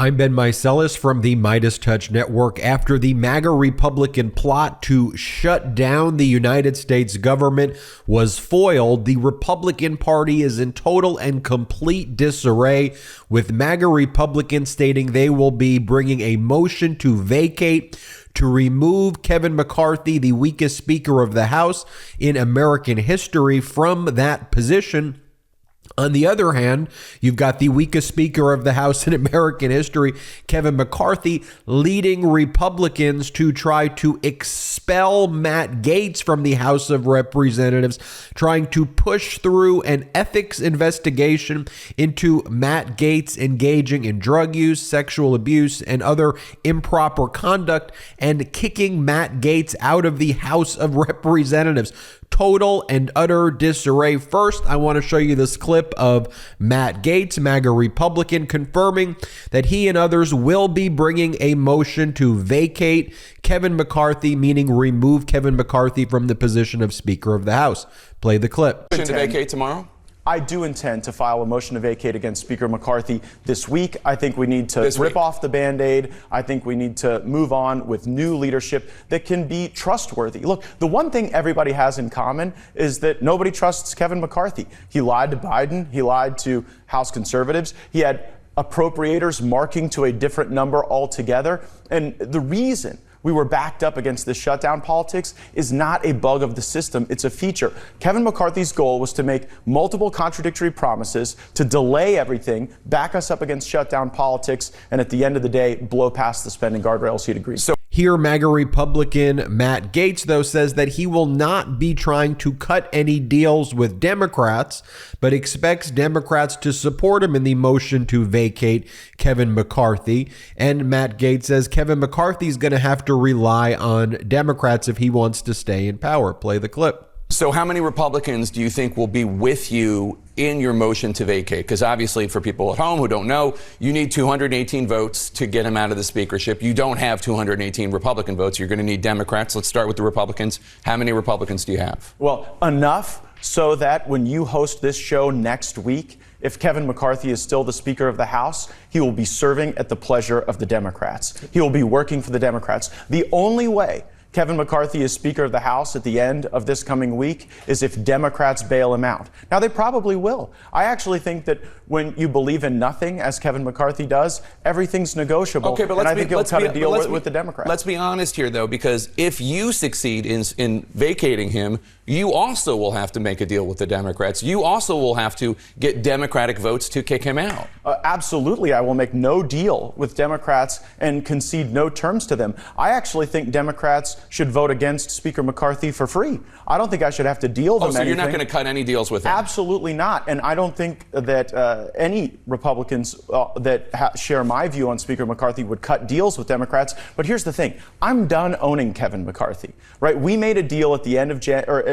I'm Ben Meiselas from the MeidasTouch Network. After the MAGA Republican plot to shut down the United States government was foiled, the Republican Party is in total and complete disarray, with MAGA Republicans stating they will be bringing a motion to vacate to remove Kevin McCarthy, the weakest Speaker of the House in American history, from that position. On the other hand, you've got the weakest Speaker of the House in American history, Kevin McCarthy, leading Republicans to try to expel Matt Gaetz from the House of Representatives, trying to push through an ethics investigation into Matt Gaetz engaging in drug use, sexual abuse, and other improper conduct, and kicking Matt Gaetz out of the House of Representatives. Total and utter disarray. First, I want to show you this clip of Matt Gaetz, MAGA Republican, confirming that he and others will be bringing a motion to vacate Kevin McCarthy, meaning remove Kevin McCarthy from the position of Speaker of the House. Play the clip. Motion to vacate tomorrow? I do intend to file a motion to vacate against Speaker McCarthy this week. I think we need to rip off the Band-Aid. I think we need to move on with new leadership that can be trustworthy. Look, the one thing everybody has in common is that nobody trusts Kevin McCarthy. He lied to Biden. He lied to House conservatives. He had appropriators marking to a different number altogether. And the reason we were backed up against this shutdown politics is not a bug of the system. It's a feature. Kevin McCarthy's goal was to make multiple contradictory promises, to delay everything, back us up against shutdown politics, and at the end of the day, blow past the spending guardrails he'd agreed. Here, MAGA Republican Matt Gaetz, though, says that he will not be trying to cut any deals with Democrats, but expects Democrats to support him in the motion to vacate Kevin McCarthy. And Matt Gaetz says Kevin McCarthy is going to have to rely on Democrats if he wants to stay in power. Play the clip. So how many Republicans do you think will be with you in your motion to vacate? Because obviously, for people at home who don't know, you need 218 votes to get him out of the speakership. You don't have 218 Republican votes. You're going to need Democrats. Let's start with the Republicans. How many Republicans do you have? Well, enough so that when you host this show next week, if Kevin McCarthy is still the Speaker of the House, he will be serving at the pleasure of the Democrats. He will be working for the Democrats. The only way Kevin McCarthy is Speaker of the House at the end of this coming week is if Democrats bail him out. Now, they probably will. I actually think that when you believe in nothing, as Kevin McCarthy does, everything's negotiable. Okay, but I think he'll cut a deal with the Democrats. Let's be honest here, though, because if you succeed in vacating him, you also will have to make a deal with the Democrats. You also will have to get Democratic votes to kick him out. Absolutely. I will make no deal with Democrats and concede no terms to them. I actually think Democrats should vote against Speaker McCarthy for free. I don't think I should have to deal them anything. So you're not going to cut any deals with him? Absolutely not. And I don't think that any Republicans that share my view on Speaker McCarthy would cut deals with Democrats. But here's the thing. I'm done owning Kevin McCarthy, right? We made a deal at the end of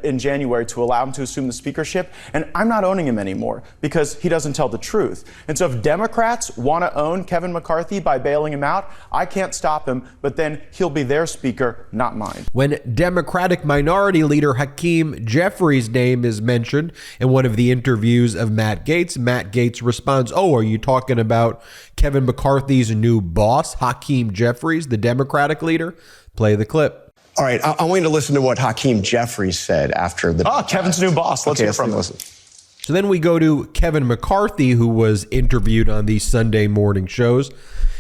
in January to allow him to assume the speakership, and I'm not owning him anymore because he doesn't tell the truth. And so if Democrats want to own Kevin McCarthy by bailing him out, I can't stop him, but then he'll be their speaker, not mine. When Democratic Minority Leader Hakeem Jeffries' name is mentioned in one of the interviews of Matt Gaetz responds, "Oh, are you talking about Kevin McCarthy's new boss, Hakeem Jeffries, the Democratic leader?" Play the clip. All right, I want you to listen to what Hakeem Jeffries said after the... Kevin's new boss. Let's hear from him. So then we go to Kevin McCarthy, who was interviewed on these Sunday morning shows.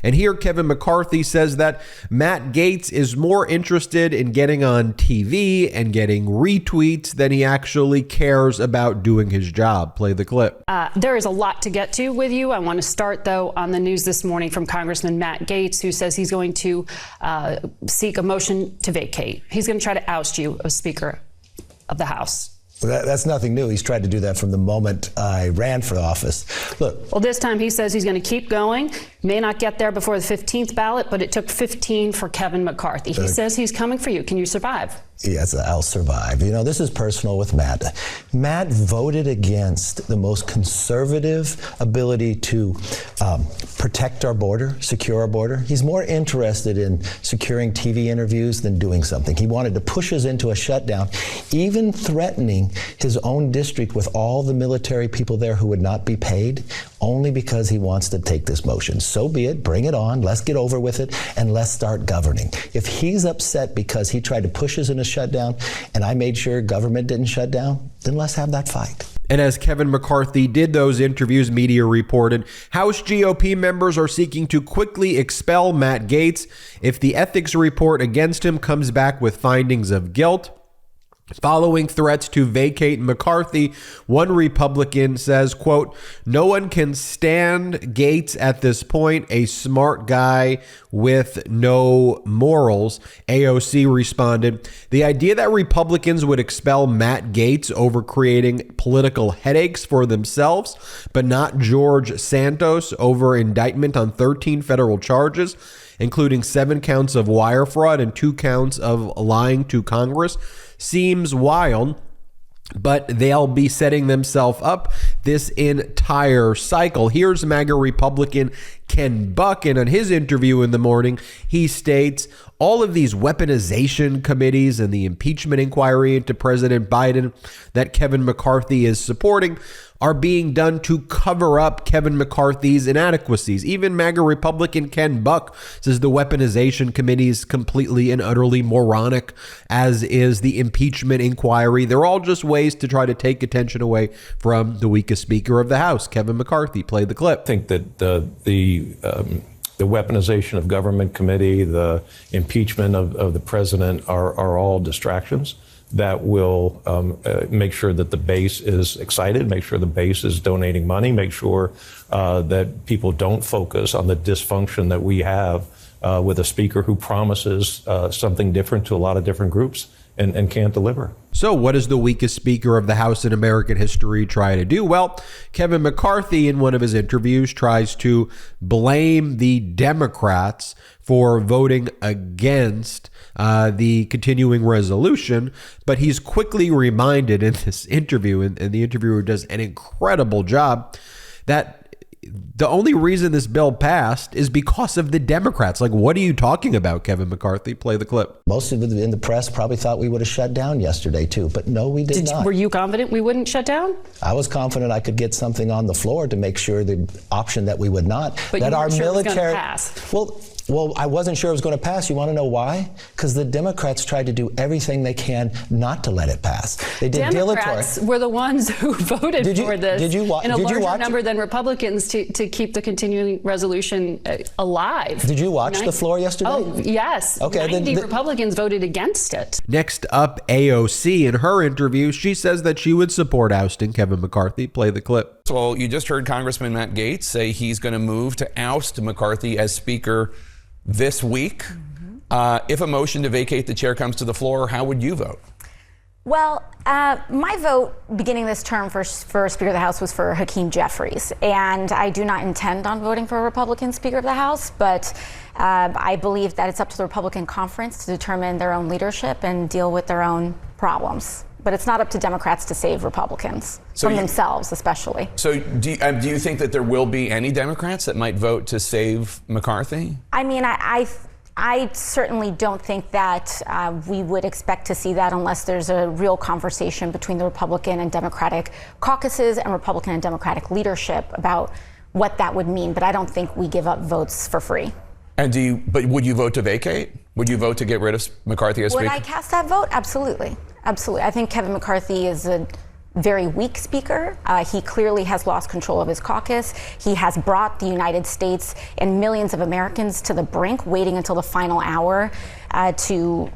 And here Kevin McCarthy says that Matt Gaetz is more interested in getting on TV and getting retweets than he actually cares about doing his job. Play the clip. There is a lot to get to with you. I want to start, though, on the news this morning from Congressman Matt Gaetz, who says he's going to seek a motion to vacate. He's going to try to oust you as Speaker of the House. Well, that's nothing new. He's tried to do that from the moment I ran for office. Look. Well, this time he says he's going to keep going. May not get there before the 15th ballot, but it took 15 for Kevin McCarthy. He says he's coming for you. Can you survive? Yes, I'll survive. You know, this is personal with Matt. Matt voted against the most conservative ability to protect our border, secure our border. He's more interested in securing TV interviews than doing something. He wanted to push us into a shutdown, even threatening his own district with all the military people there who would not be paid. only because he wants to take this motion. So be it. Bring it on. Let's get over with it, and let's start governing. If he's upset because he tried to push us in a shutdown and I made sure government didn't shut down, then let's have that fight. And as Kevin McCarthy did those interviews, media reported, House GOP members are seeking to quickly expel Matt Gaetz if the ethics report against him comes back with findings of guilt. Following threats to vacate McCarthy, one Republican says, quote, "No one can stand Gaetz at this point, a smart guy with no morals." AOC responded, "The idea that Republicans would expel Matt Gaetz over creating political headaches for themselves, but not George Santos over indictment on 13 federal charges, including 7 counts of wire fraud and 2 counts of lying to Congress, seems wild, but they'll be setting themselves up this entire cycle." Here's MAGA Republican Ken Buck, and in his interview in the morning, he states all of these weaponization committees and the impeachment inquiry into President Biden that Kevin McCarthy is supporting are being done to cover up Kevin McCarthy's inadequacies. Even MAGA Republican Ken Buck says the weaponization committee is completely and utterly moronic, as is the impeachment inquiry. They're all just ways to try to take attention away from the weakest speaker of the House, Kevin McCarthy. Play the clip. I think that the weaponization of government committee, the impeachment of the president are all distractions that will make sure that the base is excited, make sure the base is donating money, make sure that people don't focus on the dysfunction that we have with a speaker who promises something different to a lot of different groups and can't deliver. So what does the weakest speaker of the House in American history try to do? Well, Kevin McCarthy, in one of his interviews, tries to blame the Democrats for voting against the continuing resolution, but he's quickly reminded in this interview, and the interviewer does an incredible job, that the only reason this bill passed is because of the Democrats. Like, what are you talking about, Kevin McCarthy? Play the clip. Most of it in the press probably thought we would have shut down yesterday, too. But no, we did not. Were you confident we wouldn't shut down? I was confident I could get something on the floor to make sure the option that we would not. But that you our weren't sure military, it was going to pass. Well, I wasn't sure it was going to pass. You want to know why? Because the Democrats tried to do everything they can not to let it pass. They did Democrats were the ones who voted for this in a larger number than Republicans to keep the continuing resolution alive. Did you watch the floor yesterday? Oh, yes. Okay, 90 Republicans voted against it. Next up, AOC. In her interview, she says that she would support ousting Kevin McCarthy. Play the clip. Well, you just heard Congressman Matt Gaetz say he's going to move to oust McCarthy as Speaker this week. If a motion to vacate the chair comes to the floor, how would you vote? Well, my vote beginning this term for Speaker of the House was for Hakeem Jeffries, and I do not intend on voting for a Republican Speaker of the House, but I believe that it's up to the Republican conference to determine their own leadership and deal with their own problems. But it's not up to Democrats to save Republicans from themselves, especially. So do you think that there will be any Democrats that might vote to save McCarthy? I mean, I certainly don't think that we would expect to see that unless there's a real conversation between the Republican and Democratic caucuses and Republican and Democratic leadership about what that would mean. But I don't think we give up votes for free. And but would you vote to vacate? Would you vote to get rid of McCarthy as Speaker? Would I cast that vote? Absolutely. Absolutely. I think Kevin McCarthy is a very weak speaker. He clearly has lost control of his caucus. He has brought the United States and millions of Americans to the brink, waiting until the final hour to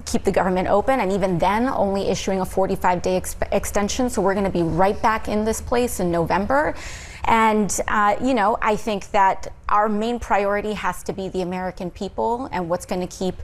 keep the government open, and even then only issuing a 45-day extension. So we're going to be right back in this place in November. And, I think that our main priority has to be the American people and what's going to keep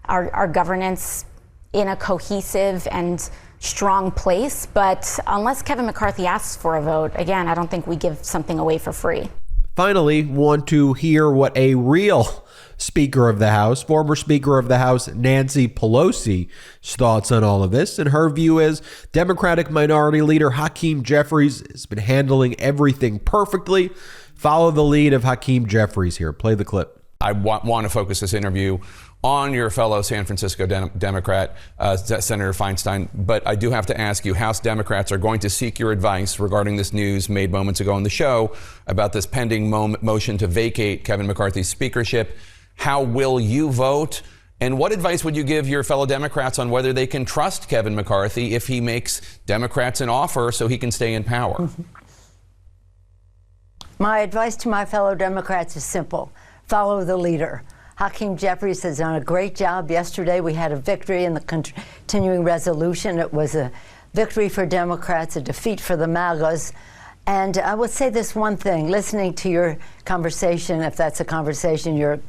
our governance in a cohesive and strong place. But unless Kevin McCarthy asks for a vote, again, I don't think we give something away for free. Finally, want to hear what a real Speaker of the House, former Speaker of the House, Nancy Pelosi's thoughts on all of this. And her view is Democratic Minority Leader Hakeem Jeffries has been handling everything perfectly. Follow the lead of Hakeem Jeffries here. Play the clip. I want to focus this interview on your fellow San Francisco Democrat, Senator Feinstein, but I do have to ask you, House Democrats are going to seek your advice regarding this news made moments ago on the show about this pending motion to vacate Kevin McCarthy's speakership. How will you vote? And what advice would you give your fellow Democrats on whether they can trust Kevin McCarthy if he makes Democrats an offer so he can stay in power? My advice to my fellow Democrats is simple. Follow the leader. Hakeem Jeffries has done a great job. Yesterday we had a victory in the continuing resolution. It was a victory for Democrats, a defeat for the MAGAs. And I would say this one thing, listening to your conversation, if that's a conversation, you're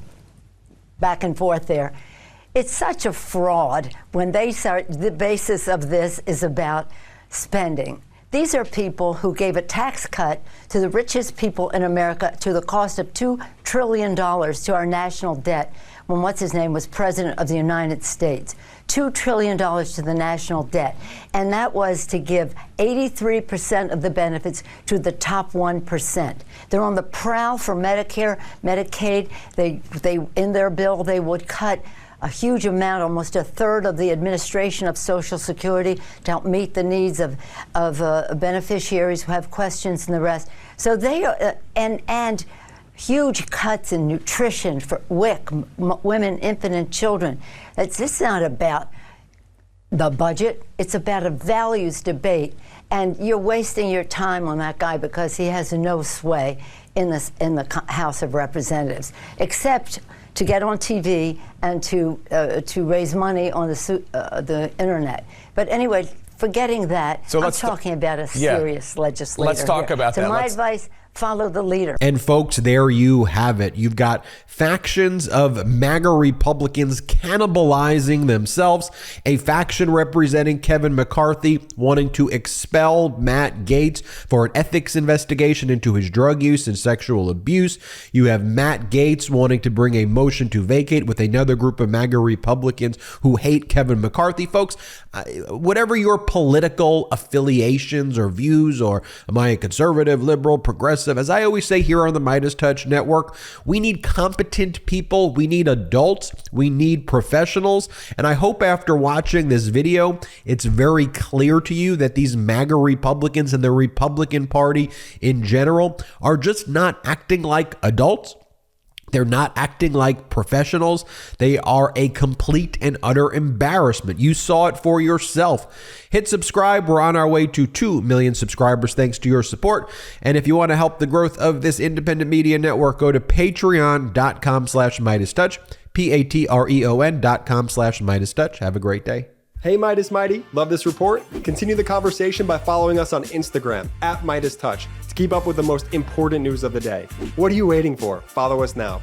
back and forth there. It's such a fraud when they start, the basis of this is about spending. These are people who gave a tax cut to the richest people in America to the cost of $2 trillion to our national debt when what's-his-name was president of the United States. $2 trillion to the national debt. And that was to give 83% of the benefits to the top 1%. They're on the prowl for Medicare, Medicaid. They in their bill, they would cut a huge amount, almost a third of the administration of Social Security to help meet the needs of beneficiaries who have questions and the rest. So they are, and huge cuts in nutrition for WIC, women, infant, and children. This is not about the budget. It's about a values debate. And you're wasting your time on that guy because he has no sway in the House of Representatives, except to get on TV and to raise money on the internet. But anyway, forgetting that, so I'm talking about a serious legislator. Let's talk about that. So my advice, follow the leader. And folks, there you have it. You've got factions of MAGA Republicans cannibalizing themselves. A faction representing Kevin McCarthy wanting to expel Matt Gaetz for an ethics investigation into his drug use and sexual abuse. You have Matt Gaetz wanting to bring a motion to vacate with another group of MAGA Republicans who hate Kevin McCarthy. Folks, whatever your political affiliations or views, or am I a conservative, liberal, progressive, as I always say here on the MeidasTouch Network, we need competent people, we need adults, we need professionals, and I hope after watching this video, it's very clear to you that these MAGA Republicans and the Republican Party in general are just not acting like adults. They're not acting like professionals. They are a complete and utter embarrassment. You saw it for yourself. Hit subscribe. We're on our way to 2 million subscribers thanks to your support. And if you want to help the growth of this independent media network, go to patreon.com/MeidasTouch, patreon.com/MeidasTouch. Have a great day. Hey Meidas Mighty, love this report? Continue the conversation by following us on Instagram @MeidasTouch to keep up with the most important news of the day. What are you waiting for? Follow us now.